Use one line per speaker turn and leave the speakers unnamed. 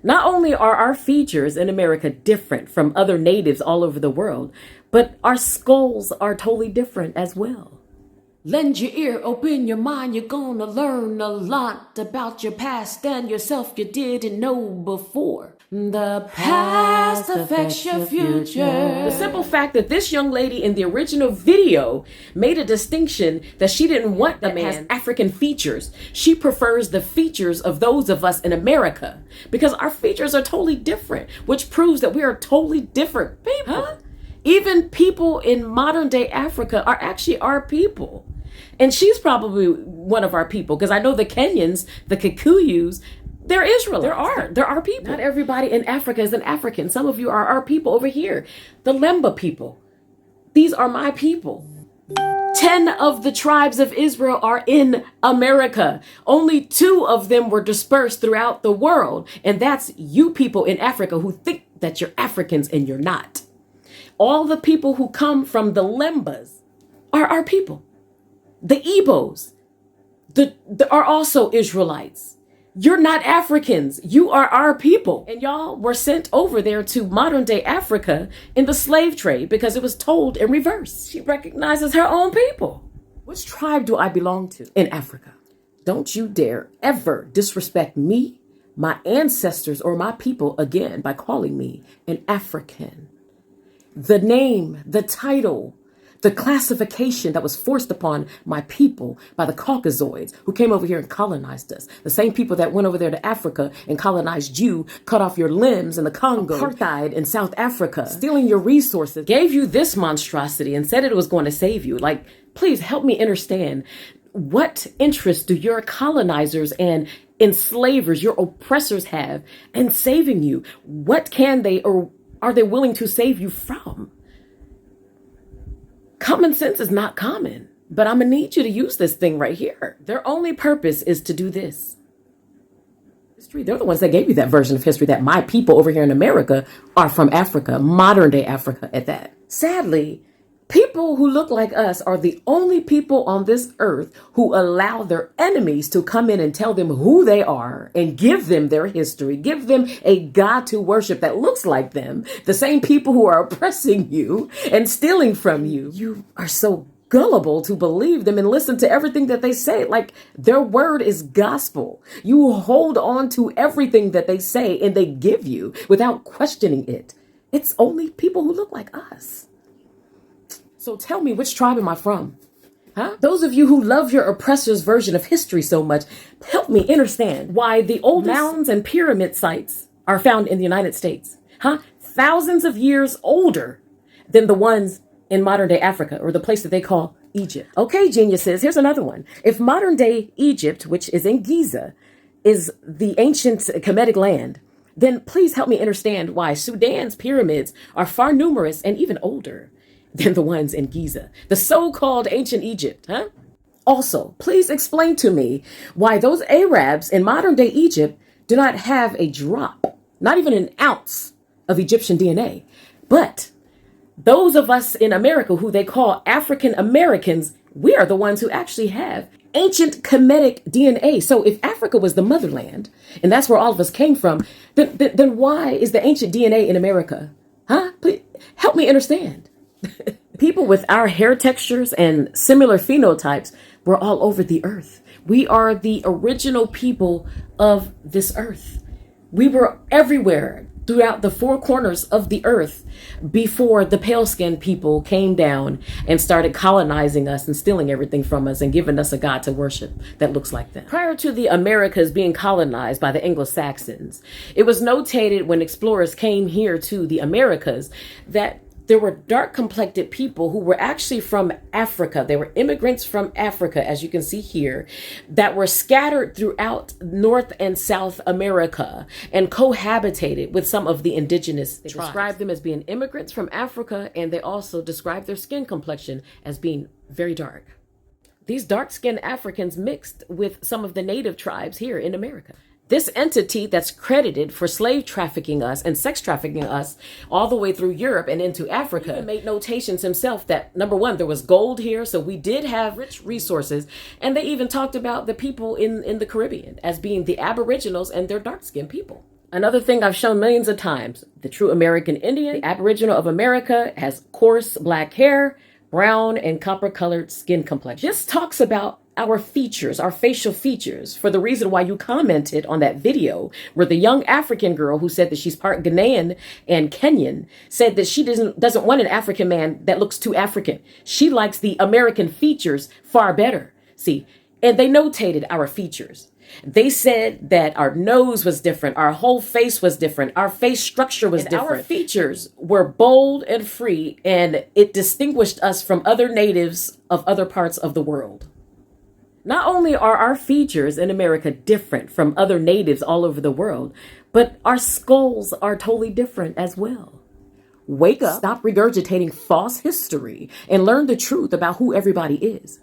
Not only are our features in America different from other natives all over the world, but our skulls are totally different as well. Lend your ear, open your mind, you're gonna learn a lot about your past and yourself you didn't know before. The past affects your future. The simple fact that this young lady in the original video made a distinction that she didn't want the man has African features. She prefers the features of those of us in America because our features are totally different, which proves that we are totally different people. Huh? Even people in modern day Africa are actually our people. And she's probably one of our people because I know the Kenyans, the Kikuyus, they're Israelites. There are people. Not everybody in Africa is an African. Some of you are our people over here. The Lemba people. These are my people. 10 of the tribes of Israel are in America. Only 2 of them were dispersed throughout the world. And that's you people in Africa who think that you're Africans and you're not. All the people who come from the Lembas are our people. The Igbos are also Israelites. You're not Africans. You are our people. And y'all were sent over there to modern day Africa in the slave trade because it was told in reverse. She recognizes her own people. Which tribe do I belong to in Africa? Don't you dare ever disrespect me, my ancestors, or my people again by calling me an African. The name, the title, the classification that was forced upon my people by the Caucasoids who came over here and colonized us. The same people that went over there to Africa and colonized you, cut off your limbs in the Congo, apartheid in South Africa, stealing your resources, gave you this monstrosity and said it was going to save you. Like, please help me understand, what interest do your colonizers and enslavers, your oppressors have in saving you? What can they or are they willing to save you from? Common sense is not common, but I'm going to need you to use this thing right here. Their only purpose is to do this. History, they're the ones that gave you that version of history that my people over here in America are from Africa, modern day Africa at that. Sadly, people who look like us are the only people on this earth who allow their enemies to come in and tell them who they are and give them their history, give them a God to worship that looks like them. The same people who are oppressing you and stealing from you. You are so gullible to believe them and listen to everything that they say. Like their word is gospel. You hold on to everything that they say and they give you without questioning it. It's only people who look like us. So tell me, which tribe am I from? Huh? Those of you who love your oppressor's version of history so much, help me understand why the oldest mounds and pyramid sites are found in the United States. Huh? Thousands of years older than the ones in modern day Africa, or the place that they call Egypt. Okay, geniuses, here's another one. If modern day Egypt, which is in Giza, is the ancient Kemetic land, then please help me understand why Sudan's pyramids are far numerous and even older than the ones in Giza, the so-called ancient Egypt, huh? Also, please explain to me why those Arabs in modern-day Egypt do not have a drop, not even an ounce of Egyptian DNA. But those of us in America who they call African Americans, we are the ones who actually have ancient Kemetic DNA. So if Africa was the motherland, and that's where all of us came from, then why is the ancient DNA in America? Huh? Please help me understand. People with our hair textures and similar phenotypes were all over the earth. We are the original people of this earth. We were everywhere throughout the 4 corners of the earth before the pale-skinned people came down and started colonizing us and stealing everything from us and giving us a God to worship that looks like them. Prior to the Americas being colonized by the Anglo-Saxons, it was notated when explorers came here to the Americas that there were dark-complected people who were actually from Africa. They were immigrants from Africa, as you can see here, that were scattered throughout North and South America and cohabitated with some of the indigenous tribes. They described them as being immigrants from Africa, and they also described their skin complexion as being very dark. These dark-skinned Africans mixed with some of the native tribes here in America. This entity that's credited for slave trafficking us and sex trafficking us all the way through Europe and into Africa made notations himself that, number one, there was gold here, so we did have rich resources. And they even talked about the people in the Caribbean as being the Aboriginals and their dark-skinned people. Another thing I've shown millions of times, the true American Indian, the Aboriginal of America, has coarse black hair, brown and copper colored skin complexion. This talks about our features, our facial features, for the reason why you commented on that video where the young African girl who said that she's part Ghanaian and Kenyan said that she doesn't want an African man that looks too African. She likes the American features far better. See, and they notated our features. They said that our nose was different, our whole face was different, our face structure was different. Our features were bold and free, and it distinguished us from other natives of other parts of the world. Not only are our features in America different from other natives all over the world, but our skulls are totally different as well. Wake up, stop regurgitating false history, and learn the truth about who everybody is.